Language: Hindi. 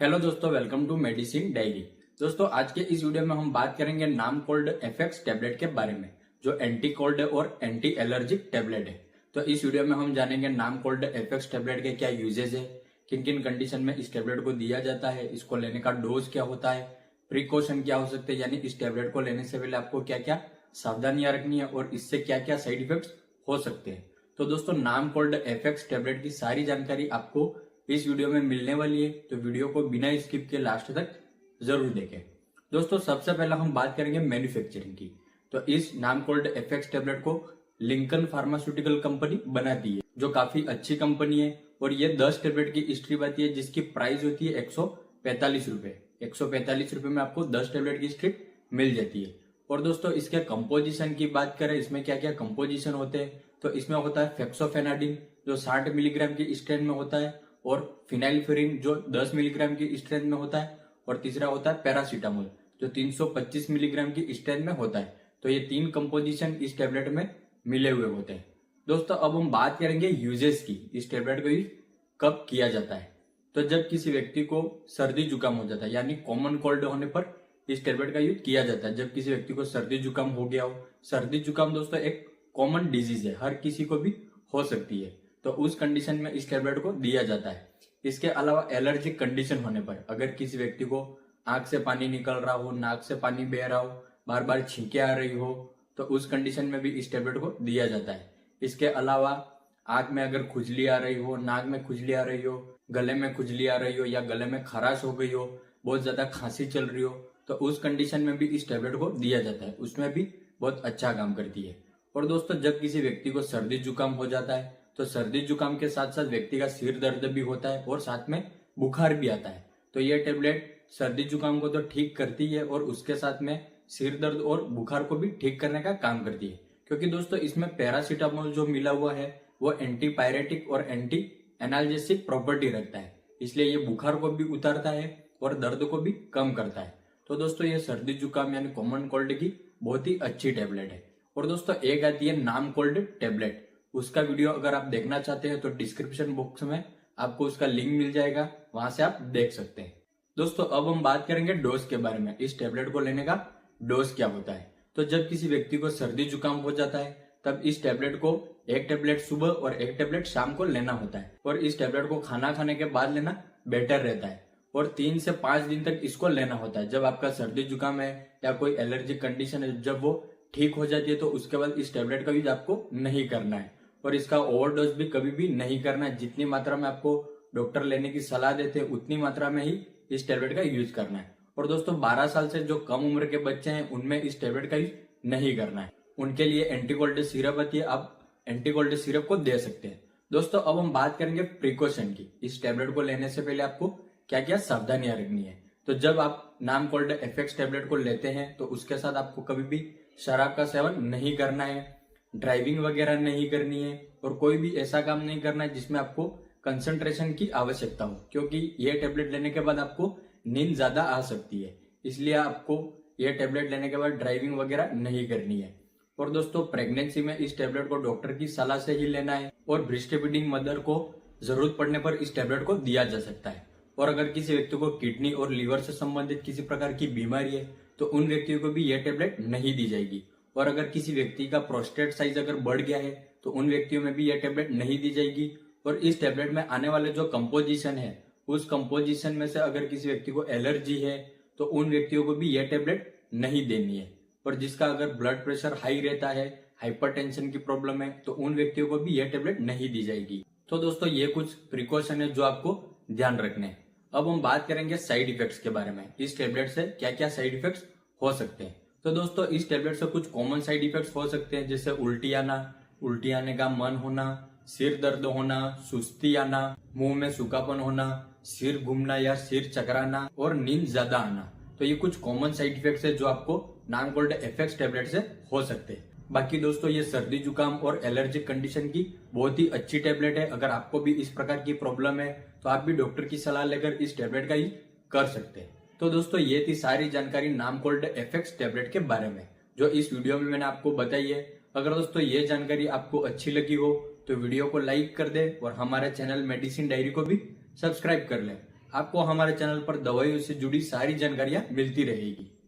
हेलो दोस्तों, वेलकम टू मेडिसिन डायरी। दोस्तों, आज के इस वीडियो में हम बात करेंगे नाम कोल्ड एफेक्स टेबलेट के बारे में, जो एंटी कोल्ड और एंटी एलर्जिक टेबलेट है। तो इस वीडियो में हम जानेंगे नाम कोल्ड एफेक्स टेबलेट के क्या यूजेज है, किन किन कंडीशन में इस टेबलेट को दिया जाता है, इसको लेने का डोज क्या होता है, प्रिकॉशन क्या हो सकते हैं, यानी इस टेबलेट को लेने से पहले आपको क्या क्या सावधानियां रखनी है और इससे क्या क्या साइड इफेक्ट्स हो सकते हैं। तो दोस्तों, नाम कोल्ड एफेक्स टेबलेट की सारी जानकारी आपको इस वीडियो में मिलने वाली है, तो वीडियो को बिना स्किप के लास्ट तक जरूर देखें। दोस्तों, सबसे पहला हम बात करेंगे मैन्युफैक्चरिंग की। तो इस नाम कोल्ड एफेक्स टेबलेट को लिंकन फार्मास्यूटिकल कंपनी बनाती है, जो काफी अच्छी कंपनी है। और ये 10 टेबलेट की स्ट्रिप आती है, जिसकी प्राइस होती है 145 रुपए। 145 रुपए में आपको 10 टेबलेट की स्ट्रिप मिल जाती है। और दोस्तों, इसके कंपोजिशन की बात करें, इसमें क्या क्या कंपोजिशन होते हैं, तो इसमें होता है फेक्सोफेनाडिन, जो 60 मिलीग्राम की स्ट्रेंथ में होता है, और फिनाइलफ्यूरिन, जो 10 मिलीग्राम की स्ट्रेंथ में होता है, और तीसरा होता है पैरासीटामोल, जो 325 मिलीग्राम की स्ट्रेंथ में होता है। तो ये 3 कंपोजिशन इस टेबलेट में मिले हुए होते हैं। दोस्तों, अब हम बात करेंगे यूजेस की। इस टेबलेट को यूज कब किया जाता है, तो जब किसी व्यक्ति को सर्दी जुकाम हो जाता है, यानी कॉमन कोल्ड होने पर इस टेबलेट का यूज किया जाता है। जब किसी व्यक्ति को सर्दी जुकाम हो गया हो, सर्दी जुकाम दोस्तों एक कॉमन डिजीज है, हर किसी को भी हो सकती है, तो उस कंडीशन में इस टेबलेट को दिया जाता है। इसके अलावा एलर्जिक कंडीशन होने पर, अगर किसी व्यक्ति को आंख से पानी निकल रहा हो, नाक से पानी बह रहा हो, बार बार छींके आ रही हो, तो उस कंडीशन में भी इस टेबलेट को दिया जाता है। इसके अलावा आंख में अगर खुजली आ रही हो, नाक में खुजली आ रही हो, गले में खुजली आ रही हो, या गले में खराश हो गई हो, बहुत ज्यादा खांसी चल रही हो, तो उस कंडीशन में भी इस टेबलेट को दिया जाता है। उसमें भी बहुत अच्छा काम करती है। और दोस्तों, जब किसी व्यक्ति को सर्दी जुकाम हो जाता है, तो सर्दी जुकाम के साथ साथ व्यक्ति का सिर दर्द भी होता है और साथ में बुखार भी आता है। तो यह टेबलेट सर्दी जुकाम को तो ठीक करती है, और उसके साथ में सिर दर्द और बुखार को भी ठीक करने का काम करती है। क्योंकि दोस्तों, इसमें पैरासीटामोल जो मिला हुआ है वो एंटीपायरेटिक और एंटी एनाल्जेसिक प्रॉपर्टी रखता है, इसलिए ये बुखार को भी उतारता है और दर्द को भी कम करता है। तो दोस्तों, ये सर्दी जुकाम यानी कॉमन कोल्ड की बहुत ही अच्छी टेबलेट है। और दोस्तों, एक आती है नाम कोल्ड टेबलेट, उसका वीडियो अगर आप देखना चाहते हैं तो डिस्क्रिप्शन बॉक्स में आपको उसका लिंक मिल जाएगा, वहां से आप देख सकते हैं। दोस्तों, अब हम बात करेंगे डोज के बारे में। इस टेबलेट को लेने का डोज क्या होता है, तो जब किसी व्यक्ति को सर्दी जुकाम हो जाता है, तब इस टेबलेट को एक टेबलेट सुबह और एक टेबलेट शाम को लेना होता है। और इस टेबलेट को खाना खाने के बाद लेना बेटर रहता है, और 3 से 5 दिन तक इसको लेना होता है। जब आपका सर्दी जुकाम है या कोई एलर्जिक कंडीशन है, जब वो ठीक हो जाती है, तो उसके बाद इस टेबलेट का यूज आपको नहीं करना है, और इसका ओवरडोज भी कभी भी नहीं करना है। जितनी मात्रा में आपको डॉक्टर लेने की सलाह देते हैं, उतनी मात्रा में ही इस टेबलेट का यूज करना है। और दोस्तों, 12 साल से जो कम उम्र के बच्चे हैं, उनमें इस टेबलेट का यूज नहीं करना है। उनके लिए एंटीकोल्ड सिरप आती है, आप एंटीकोल्ड सिरप को दे सकते हैं। दोस्तों, अब हम बात करेंगे प्रिकॉशन की। इस टेबलेट को लेने से पहले आपको क्या क्या सावधानियां रखनी है। तो जब आप नाम कोल्ड एफेक्स टेबलेट को लेते हैं, तो उसके साथ आपको कभी भी शराब का सेवन नहीं करना है, ड्राइविंग वगैरह नहीं करनी है, और कोई भी ऐसा काम नहीं करना है जिसमें आपको कंसंट्रेशन की आवश्यकता हो, क्योंकि ये टेबलेट लेने के बाद आपको नींद ज्यादा आ सकती है। इसलिए आपको ये टेबलेट लेने के बाद ड्राइविंग वगैरह नहीं करनी है। और दोस्तों, प्रेगनेंसी में इस टेबलेट को डॉक्टर की सलाह से ही लेना है, और ब्रेस्ट फीडिंग मदर को जरूरत पड़ने पर इस टेबलेट को दिया जा सकता है। और अगर किसी व्यक्ति को किडनी और लीवर से संबंधित किसी प्रकार की बीमारी है, तो उन व्यक्तियों को भी यह टेबलेट नहीं दी जाएगी। और अगर किसी व्यक्ति का प्रोस्टेट साइज अगर बढ़ गया है, तो उन व्यक्तियों में भी यह टेबलेट नहीं दी जाएगी। और इस टेबलेट में आने वाले जो कंपोजिशन है, उस कंपोजिशन में से अगर किसी व्यक्ति को एलर्जी है, तो उन व्यक्तियों को भी यह टेबलेट नहीं देनी है। और जिसका अगर ब्लड प्रेशर हाई रहता है, हाइपरटेंशन की प्रॉब्लम है, तो उन व्यक्तियों को भी यह टेबलेट नहीं दी जाएगी। तो दोस्तों, ये कुछ प्रिकॉशन है जो आपको ध्यान रखने हैं। अब हम बात करेंगे साइड इफेक्ट्स के बारे में। इस टेबलेट से क्या क्या साइड इफेक्ट्स हो सकते हैं। तो दोस्तों, इस टेबलेट से कुछ कॉमन साइड इफेक्ट्स हो सकते हैं, जैसे उल्टी आना, उल्टी आने का मन होना, सिर दर्द होना, सुस्ती आना, मुंह में सूखापन होना, सिर घूमना या सिर चकराना, और नींद ज्यादा आना। तो ये कुछ कॉमन साइड इफेक्ट्स है जो आपको नाम कोल्ड एफेक्स टेबलेट से हो सकते हैं। बाकी दोस्तों, ये सर्दी जुकाम और एलर्जिक कंडीशन की बहुत ही अच्छी टेबलेट है। अगर आपको भी इस प्रकार की प्रॉब्लम है, तो आप भी डॉक्टर की सलाह लेकर इस टेबलेट का यूज कर सकते हैं। तो दोस्तों, ये थी सारी जानकारी नाम कोल्ड एफेक्स टेबलेट के बारे में, जो इस वीडियो में मैंने आपको बताई है। अगर दोस्तों ये जानकारी आपको अच्छी लगी हो, तो वीडियो को लाइक कर दे, और हमारे चैनल मेडिसिन डायरी को भी सब्सक्राइब कर ले। आपको हमारे चैनल पर दवाइयों से जुड़ी सारी जानकारियां मिलती रहेगी।